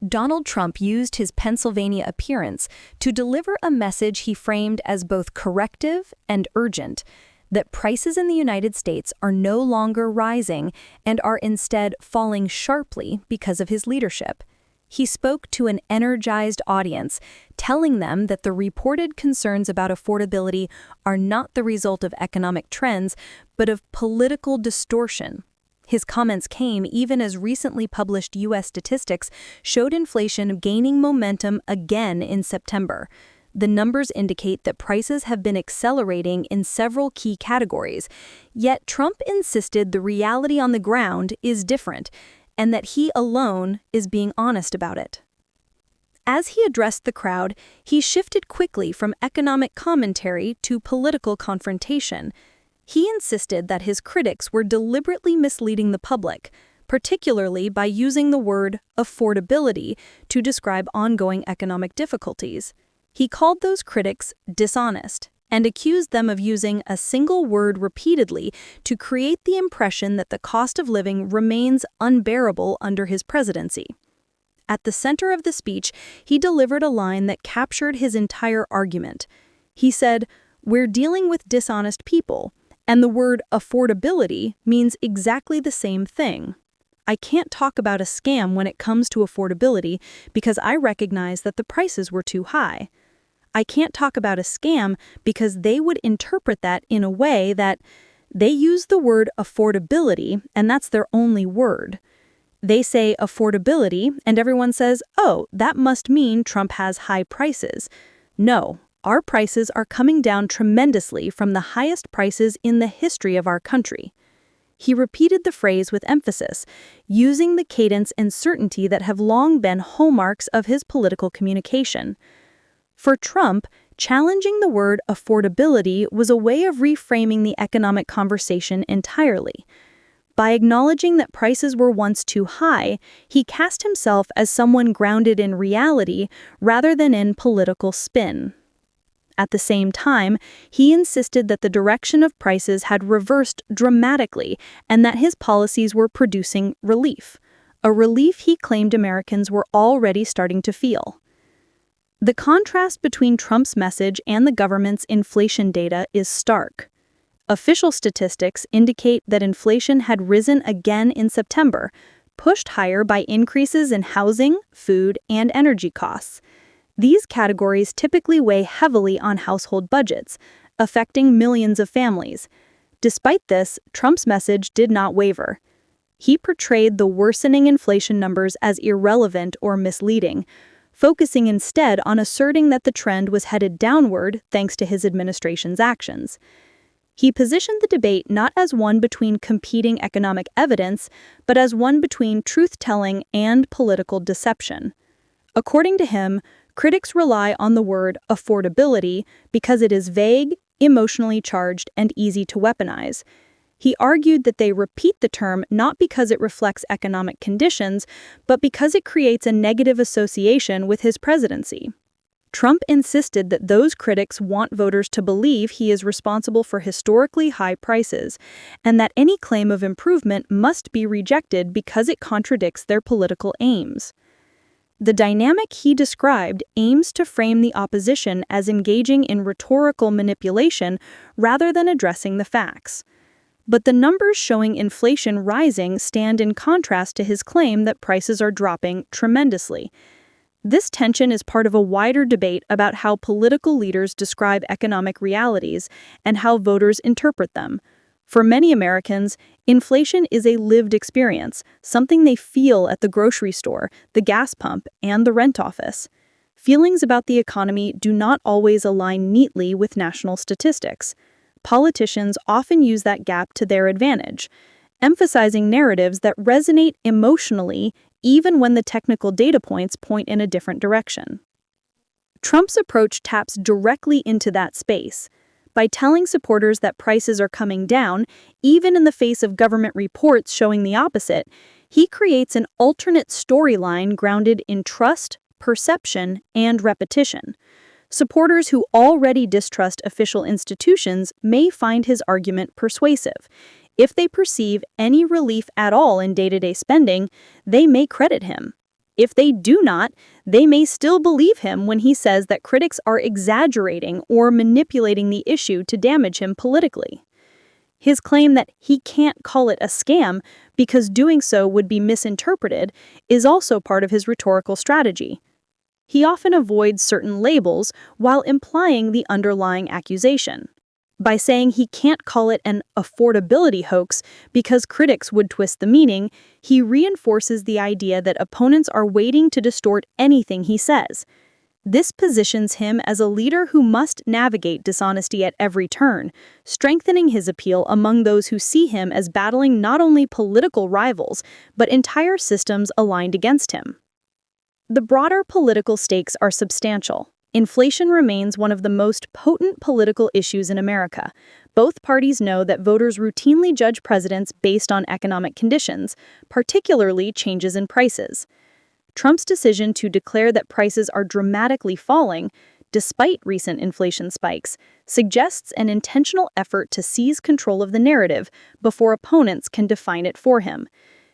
Donald Trump used his Pennsylvania appearance to deliver a message he framed as both corrective and urgent, that prices in the United States are no longer rising and are instead falling sharply because of his leadership. He spoke to an energized audience, telling them that the reported concerns about affordability are not the result of economic trends, but of political distortion. His comments came even as recently published U.S. statistics showed inflation gaining momentum again in September. The numbers indicate that prices have been accelerating in several key categories, yet Trump insisted the reality on the ground is different, and that he alone is being honest about it. As he addressed the crowd, he shifted quickly from economic commentary to political confrontation. He insisted that his critics were deliberately misleading the public, particularly by using the word affordability to describe ongoing economic difficulties. He called those critics dishonest and accused them of using a single word repeatedly to create the impression that the cost of living remains unbearable under his presidency. At the center of the speech, he delivered a line that captured his entire argument. He said, "We're dealing with dishonest people, and the word affordability means exactly the same thing. I can't talk about a scam when it comes to affordability because I recognize that the prices were too high. I can't talk about a scam because they would interpret that in a way that they use the word affordability, and that's their only word. They say affordability, and everyone says, oh, that must mean Trump has high prices. No, our prices are coming down tremendously from the highest prices in the history of our country." He repeated the phrase with emphasis, using the cadence and certainty that have long been hallmarks of his political communication. For Trump, challenging the word affordability was a way of reframing the economic conversation entirely. By acknowledging that prices were once too high, he cast himself as someone grounded in reality rather than in political spin. At the same time, he insisted that the direction of prices had reversed dramatically and that his policies were producing relief, a relief he claimed Americans were already starting to feel. The contrast between Trump's message and the government's inflation data is stark. Official statistics indicate that inflation had risen again in September, pushed higher by increases in housing, food, and energy costs. These categories typically weigh heavily on household budgets, affecting millions of families. Despite this, Trump's message did not waver. He portrayed the worsening inflation numbers as irrelevant or misleading, focusing instead on asserting that the trend was headed downward thanks to his administration's actions. He positioned the debate not as one between competing economic evidence, but as one between truth-telling and political deception. According to him, critics rely on the word affordability because it is vague, emotionally charged, and easy to weaponize. He argued that they repeat the term not because it reflects economic conditions, but because it creates a negative association with his presidency. Trump insisted that those critics want voters to believe he is responsible for historically high prices, and that any claim of improvement must be rejected because it contradicts their political aims. The dynamic he described aims to frame the opposition as engaging in rhetorical manipulation rather than addressing the facts. But the numbers showing inflation rising stand in contrast to his claim that prices are dropping tremendously. This tension is part of a wider debate about how political leaders describe economic realities and how voters interpret them. For many Americans, inflation is a lived experience, something they feel at the grocery store, the gas pump, and the rent office. Feelings about the economy do not always align neatly with national statistics. Politicians often use that gap to their advantage, emphasizing narratives that resonate emotionally even when the technical data points point in a different direction. Trump's approach taps directly into that space. By telling supporters that prices are coming down, even in the face of government reports showing the opposite, he creates an alternate storyline grounded in trust, perception, and repetition. Supporters who already distrust official institutions may find his argument persuasive. If they perceive any relief at all in day-to-day spending, they may credit him. If they do not, they may still believe him when he says that critics are exaggerating or manipulating the issue to damage him politically. His claim that he can't call it a scam because doing so would be misinterpreted is also part of his rhetorical strategy. He often avoids certain labels while implying the underlying accusation. By saying he can't call it an affordability hoax because critics would twist the meaning, he reinforces the idea that opponents are waiting to distort anything he says. This positions him as a leader who must navigate dishonesty at every turn, strengthening his appeal among those who see him as battling not only political rivals, but entire systems aligned against him. The broader political stakes are substantial. Inflation remains one of the most potent political issues in America. Both parties know that voters routinely judge presidents based on economic conditions, particularly changes in prices. Trump's decision to declare that prices are dramatically falling, despite recent inflation spikes, suggests an intentional effort to seize control of the narrative before opponents can define it for him.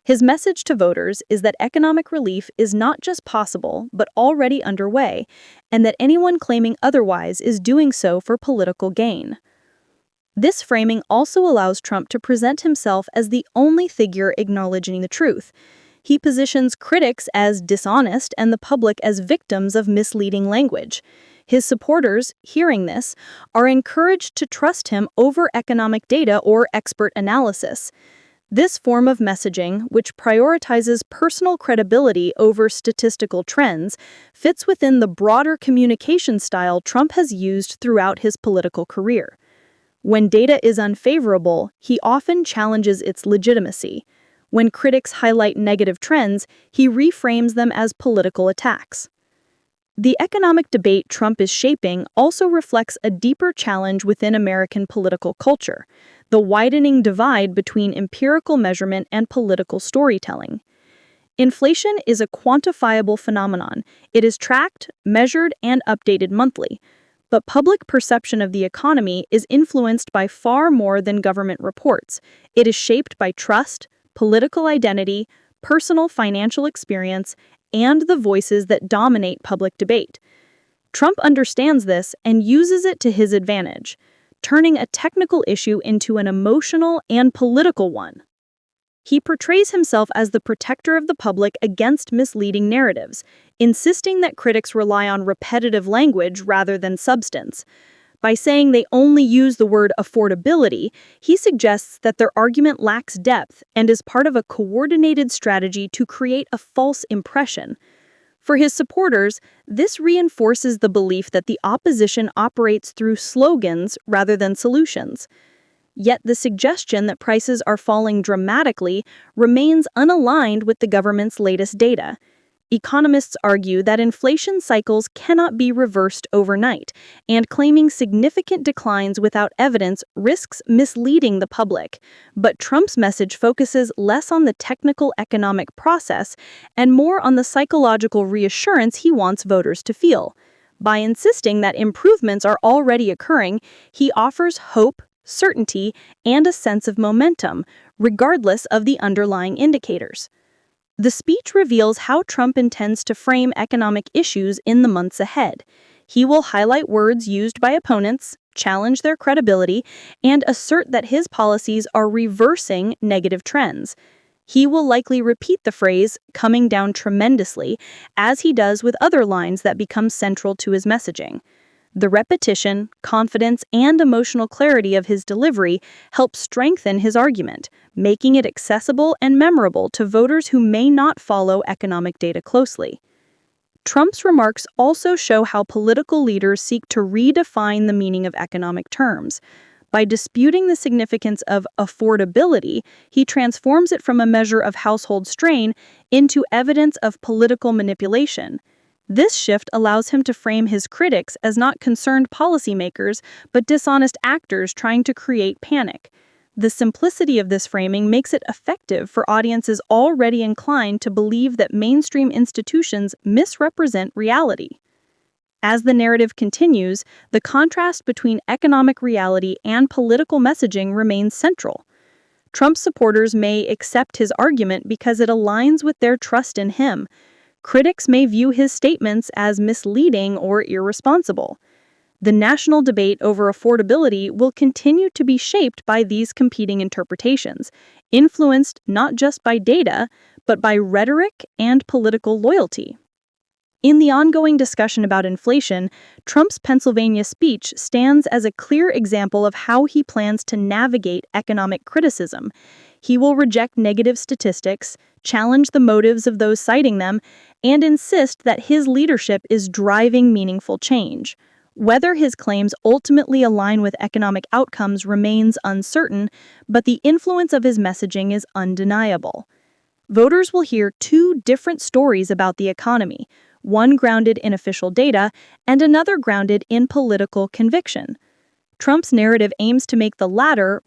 His message to voters is that economic relief is not just possible, but already underway, and that anyone claiming otherwise is doing so for political gain. This framing also allows Trump to present himself as the only figure acknowledging the truth. He positions critics as dishonest and the public as victims of misleading language. His supporters, hearing this, are encouraged to trust him over economic data or expert analysis. This form of messaging, which prioritizes personal credibility over statistical trends, fits within the broader communication style Trump has used throughout his political career. When data is unfavorable, he often challenges its legitimacy. When critics highlight negative trends, he reframes them as political attacks. The economic debate Trump is shaping also reflects a deeper challenge within American political culture: the widening divide between empirical measurement and political storytelling. Inflation is a quantifiable phenomenon. It is tracked, measured, and updated monthly. But public perception of the economy is influenced by far more than government reports. It is shaped by trust, political identity, personal financial experience, and the voices that dominate public debate. Trump understands this and uses it to his advantage, turning a technical issue into an emotional and political one. He portrays himself as the protector of the public against misleading narratives, insisting that critics rely on repetitive language rather than substance. By saying they only use the word affordability, he suggests that their argument lacks depth and is part of a coordinated strategy to create a false impression. For his supporters, this reinforces the belief that the opposition operates through slogans rather than solutions. Yet the suggestion that prices are falling dramatically remains unaligned with the government's latest data. Economists argue that inflation cycles cannot be reversed overnight, and claiming significant declines without evidence risks misleading the public. But Trump's message focuses less on the technical economic process and more on the psychological reassurance he wants voters to feel. By insisting that improvements are already occurring, he offers hope, certainty, and a sense of momentum, regardless of the underlying indicators. The speech reveals how Trump intends to frame economic issues in the months ahead. He will highlight words used by opponents, challenge their credibility, and assert that his policies are reversing negative trends. He will likely repeat the phrase, "coming down tremendously," as he does with other lines that become central to his messaging. The repetition, confidence, and emotional clarity of his delivery help strengthen his argument, making it accessible and memorable to voters who may not follow economic data closely. Trump's remarks also show how political leaders seek to redefine the meaning of economic terms. By disputing the significance of affordability, he transforms it from a measure of household strain into evidence of political manipulation. This shift allows him to frame his critics as not concerned policymakers, but dishonest actors trying to create panic. The simplicity of this framing makes it effective for audiences already inclined to believe that mainstream institutions misrepresent reality. As the narrative continues, the contrast between economic reality and political messaging remains central. Trump's supporters may accept his argument because it aligns with their trust in him. critics may view his statements as misleading or irresponsible. The national debate over affordability will continue to be shaped by these competing interpretations, influenced not just by data, but by rhetoric and political loyalty. In the ongoing discussion about inflation, Trump's Pennsylvania speech stands as a clear example of how he plans to navigate economic criticism. He will reject negative statistics, challenge the motives of those citing them, and insist that his leadership is driving meaningful change. Whether his claims ultimately align with economic outcomes remains uncertain, but the influence of his messaging is undeniable. Voters will hear two different stories about the economy, one grounded in official data and another grounded in political conviction. Trump's narrative aims to make the latter